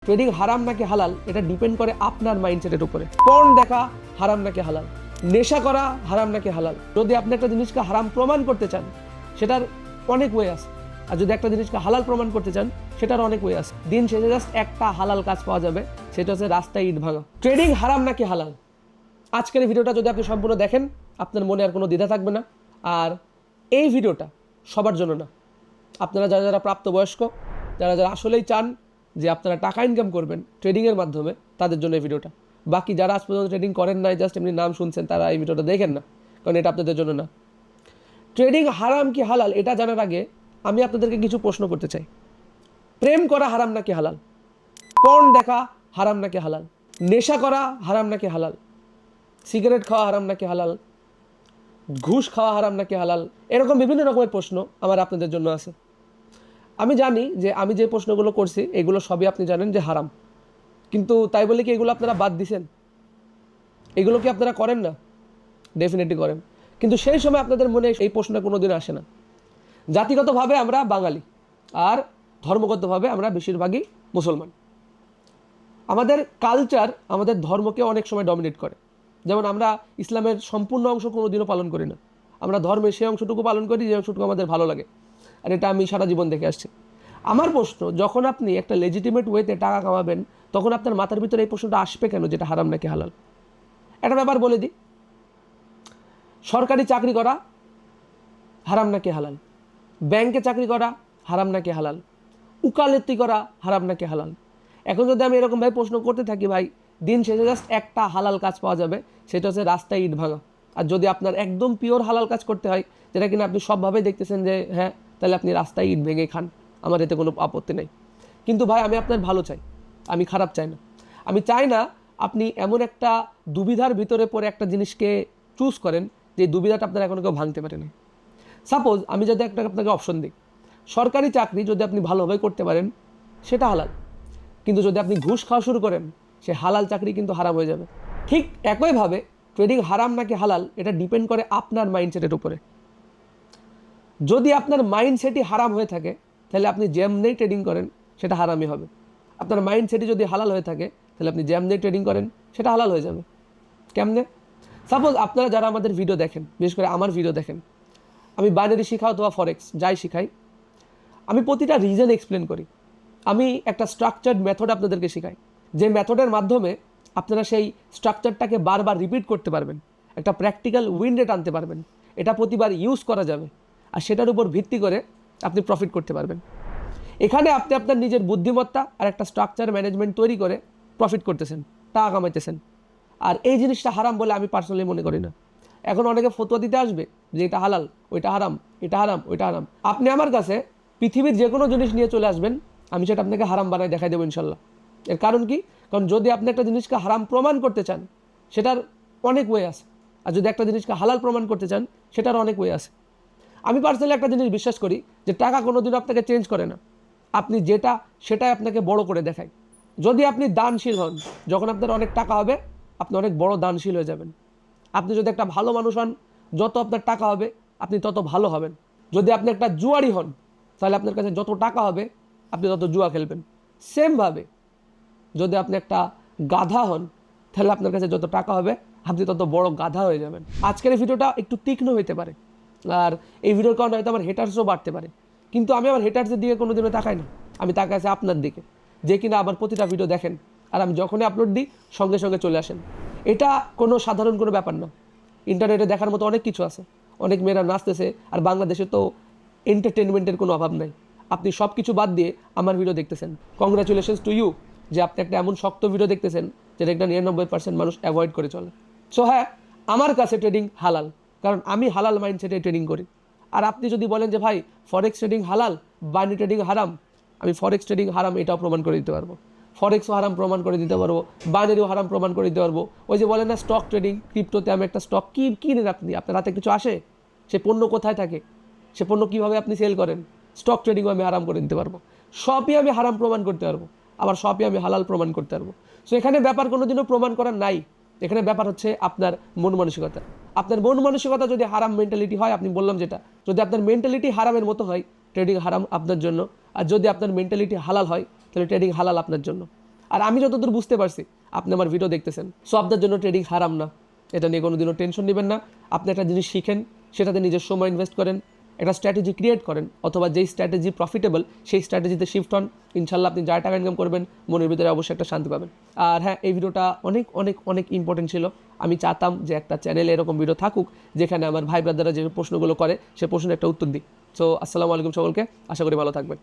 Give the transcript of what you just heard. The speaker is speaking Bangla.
ট্রেডিং হারাম নাকি হালাল এটা ডিপেন্ড করে আপনার মাইন্ডসেটের উপরে। পর্ন দেখা হারাম নাকি হালাল, নেশা করা হারাম নাকি হালাল। যদি আপনি একটা জিনিসকে হারাম প্রমাণ করতে চান সেটার অনেক ওয়ে আছে, আর যদি একটা জিনিসকে হালাল প্রমাণ করতে চান সেটার অনেক ওয়ে আছে। দিন শেষে জাস্ট একটা হালাল কাজ পাওয়া যাবে, সেটা হচ্ছে রাস্তায় ইট ভাঙা। ট্রেডিং হারাম নাকি হালাল, আজকের এই ভিডিওটা যদি আপনি সম্পূর্ণ দেখেন আপনার মনে আর কোনো দ্বিধা থাকবে না। আর এই ভিডিওটা সবার জন্য না, আপনারা যারা যারা প্রাপ্তবয়স্ক, যারা যারা আসলেই চান যে আপনারা টাকা ইনকাম করবেন ট্রেডিংয়ের মাধ্যমে, তাদের জন্য এই ভিডিওটা। বাকি যারা আজ পর্যন্ত ট্রেডিং করেন নাই, জাস্ট এমনি নাম শুনছেন, তারা এই ভিডিওটা দেখেন না, কারণ এটা আপনাদের জন্য না। ট্রেডিং হারাম কি হালাল এটা জানার আগে আমি আপনাদেরকে কিছু প্রশ্ন করতে চাই। প্রেম করা হারাম নাকি হালাল? পর্ন দেখা হারাম নাকি হালাল? নেশা করা হারাম নাকি হালাল? সিগারেট খাওয়া হারাম নাকি হালাল? ঘুষ খাওয়া হারাম নাকি হালাল? এরকম বিভিন্ন রকমের প্রশ্ন আমার আপনাদের জন্য আছে। আমি জানি যে আমি যে প্রশ্নগুলো করছি এগুলো সবই আপনি জানেন যে হারাম, কিন্তু তাই বলে কি এগুলো আপনারা বাদ দিছেন? এগুলো কি আপনারা করেন না? ডেফিনেটলি করেন, কিন্তু সেই সময় আপনাদের মনে এই প্রশ্নটা কোনোদিন আসে না। জাতিগতভাবে আমরা বাঙালি, আর ধর্মগতভাবে আমরা বেশিরভাগই মুসলমান। আমাদের কালচার আমাদের ধর্মকে অনেক সময় ডমিনেট করে। যেমন আমরা ইসলামের সম্পূর্ণ অংশ কোনোদিনও পালন করি না, আমরা ধর্মের সেই অংশটুকু পালন করি যে অংশটুকু আমাদের ভালো লাগে, আর এটা আমি সারা জীবন দেখে আসছি। আমার প্রশ্ন, যখন আপনি একটা লেজিটিমেট ওয়েতে টাকা কামাবেন তখন আপনার মাথার ভিতরে এই প্রশ্নটা আসবে কেন যেটা হারাম নাকি হালাল? একটা ব্যাপার বলে দিই, সরকারি চাকরি করা হারাম নাকি হালাল? ব্যাংকে চাকরি করা হারাম নাকি হালাল? উকালতি করা হারাম নাকি হালাল? এখন যদি আমি এরকমভাবে প্রশ্ন করতে থাকি ভাই, দিন শেষে জাস্ট একটা হালাল কাজ পাওয়া যাবে, সেটা হচ্ছে রাস্তায় ইট ভাঙা। আর যদি আপনার একদম পিওর হালাল কাজ করতে হয়, যেটা কিনা আপনি সবভাবেই দেখতেছেন যে হ্যাঁ, তাহলে আপনি রাস্তায় ইট ভেঙে খান, আমার এতে কোনো আপত্তি নেই। কিন্তু ভাই আমি আপনার ভালো চাই, আমি খারাপ চাই না। আমি চাই না আপনি এমন একটা দুবিধার ভিতরে পড়ে একটা জিনিসকে চুজ করেন যে দুবিধাটা আপনার এখনো কেউ ভাঙতে পারে না। সাপোজ আমি যদি আপনাকে অপশন দিই, সরকারি চাকরি যদি আপনি ভালোভাবে করতে পারেন সেটা হালাল, কিন্তু যদি আপনি ঘুষ খাওয়া শুরু করেন সে হালাল চাকরি কিন্তু হারাম হয়ে যাবে। ঠিক একইভাবে ট্রেডিং হারাম নাকি হালাল এটা ডিপেন্ড করে আপনার মাইন্ডসেটের উপরে। যদি আপনার মাইন্ডসেটই হারাম হয়ে থাকে তাহলে আপনি যেমনি ট্রেডিং করেন সেটা হারামই হবে। আপনার মাইন্ডসেটই যদি হালাল হয়ে থাকে তাহলে আপনি যেমনি ট্রেডিং করেন সেটা হালাল হয়ে যাবে। কেমনে? সাপোজ আপনারা যারা আমাদের ভিডিও দেখেন, বিশেষ করে আমার ভিডিও দেখেন, আমি বাইনারি শিখাও অথবা ফরেক্স যাই শিখাই, আমি প্রতিটা রিজন এক্সপ্লেন করি। আমি একটা স্ট্রাকচার্ড মেথড আপনাদেরকে শেখাই, যে মেথডের মাধ্যমে আপনারা সেই স্ট্রাকচারটাকে বারবার রিপিট করতে পারবেন, একটা প্র্যাকটিক্যাল উইন রেট আনতে পারবেন, এটা প্রতিবার ইউজ করা যাবে, আর সেটার উপর ভিত্তি করে আপনি প্রফিট করতে পারবেন। এখানে আপনি আপনার নিজের বুদ্ধিমত্তা আর একটা স্ট্রাকচার ম্যানেজমেন্ট তৈরি করে প্রফিট করতেছেন, টাকা কামাইতেছেন। আর এই জিনিসটা হারাম বলে আমি পার্সোনালি মনে করি না। এখন অনেকে ফতোয়া দিতে আসবে যে এটা হালাল, ওইটা হারাম, এটা হারাম, ওইটা হারাম। আপনি আমার কাছে পৃথিবীর যে কোনো জিনিস নিয়ে চলে আসবেন, আমি সেটা আপনাকে হারাম বানায় দেখাই দেবো ইনশাল্লাহ। এর কারণ কি? কারণ যদি আপনি একটা জিনিসকে হারাম প্রমাণ করতে চান সেটার অনেক ওয়ে আছে, আর যদি একটা জিনিসকে হালাল প্রমাণ করতে চান সেটার অনেক ওয়ে আছে। আমি পার্সোনালি একটা জিনিস বিশ্বাস করি যে টাকা কোনোদিনও আপনাকে চেঞ্জ করে না, আপনি যেটা সেটাই আপনাকে বড় করে দেখায়। যদি আপনি দানশীল হন, যখন আপনার অনেক টাকা হবে আপনি অনেক বড় দানশীল হয়ে যাবেন। আপনি যদি একটা ভালো মানুষ হন, যত আপনার টাকা হবে আপনি তত ভালো হবেন। যদি আপনি একটা জুয়ারি হন তাহলে আপনার কাছে যত টাকা হবে আপনি তত জুয়া খেলবেন। সেমভাবে যদি আপনি একটা গাধা হন তাহলে আপনার কাছে যত টাকা হবে আপনি তত বড় গাধা হয়ে যাবেন। আজকের এই ভিডিওটা একটু তীক্ষ্ণ হইতে পারে, আর এই ভিডিওর কারণে হয়তো আমার হেটার্সও বাড়তে পারে, কিন্তু আমি আমার হেটার্সের দিকে কোনোদিনও তাকাই না। আমি তাকাই আছি আপনার দিকে, যে কিনা আবার প্রতিটা ভিডিও দেখেন, আর আমি যখনই আপলোড দিই সঙ্গে সঙ্গে চলে আসেন। এটা কোনো সাধারণ কোনো ব্যাপার না। ইন্টারনেটে দেখার মতো অনেক কিছু আছে, অনেক মেয়েরা নাচতেছে, আর বাংলাদেশে তো এন্টারটেনমেন্টের কোনো অভাব নাই। আপনি সব কিছু বাদ দিয়ে আমার ভিডিও দেখতেছেন, কংগ্রাচুলেশনস টু ইউ, যে আপনি একটা এমন শক্ত ভিডিও দেখতেছেন যেটা একটা 99% মানুষ অ্যাভয়েড করে চলে। সো হ্যাঁ, আমার কাছে ট্রেডিং হালাল, কারণ আমি হালাল মাইন্ডসেটে ট্রেডিং করি। আর আপনি যদি বলেন যে ভাই ফরেক্স ট্রেডিং হালাল, বাইনারি ট্রেডিং হারাম, আমি ফরেক্স ট্রেডিং হারাম এটাও প্রমাণ করে দিতে পারবো, ফরেক্সও হারাম প্রমাণ করে দিতে পারবো, বাইনারিও হারাম প্রমাণ করে দিতে পারবো। ওই যে বলেন না স্টক ট্রেডিং, ক্রিপ্টোতে আমি একটা স্টক কিনেন, আপনার হাতে কিছু আসে, সে পণ্য কোথায় থাকে, সে পণ্য কীভাবে আপনি সেল করেন, স্টক ট্রেডিংও আমি হারাম করে দিতে পারবো। সবই আমি হারাম প্রমাণ করতে পারবো, আবার সবই আমি হালাল প্রমাণ করতে পারবো। সো এখানে ব্যাপার কোনোদিনও প্রমাণ করার নাই, এখানে ব্যাপার হচ্ছে আপনার মন মানসিকতা। আপনার মন মানসিকতা যদি হারাম মেন্টালিটি হয়, আপনি বললাম যেটা, যদি আপনার মেন্টালিটি হারামের মতো হয় ট্রেডিং হারাম আপনার জন্য, আর যদি আপনার মেন্টালিটি হালাল হয় তাহলে ট্রেডিং হালাল আপনার জন্য। আর আমি যতদূর বুঝতে পারছি আপনি আমার ভিডিও দেখতেছেন, সো আপনার জন্য ট্রেডিং হারাম না, এটা নিয়ে কোনোদিনও টেনশন নেবেন না। আপনি একটা জিনিস শিখেন, সেটাতে নিজের সময় ইনভেস্ট করেন, একটা স্ট্র্যাটেজি ক্রিয়েট করেন, অথবা যেই স্ট্র্যাটেজি প্রফিটেবল সেই স্ট্র্যাটেজিতে শিফট হন। ইনশাল্লাহ আপনি যা টাকা ইনকাম করবেন মনের ভিতরে অবশ্যই একটা শান্তি পাবেন। আর হ্যাঁ, এই ভিডিওটা অনেক অনেক অনেক ইম্পর্টেন্ট ছিল। আমি চাতাম যে একটা চ্যানেলে এরকম ভিডিও থাকুক যেখানে আমার ভাই ব্রাদাররা যে প্রশ্নগুলো করে সে প্রশ্নের একটা উত্তর দিই। সো আসসালামু আলাইকুম সকলকে, আশা করি ভালো থাকবেন।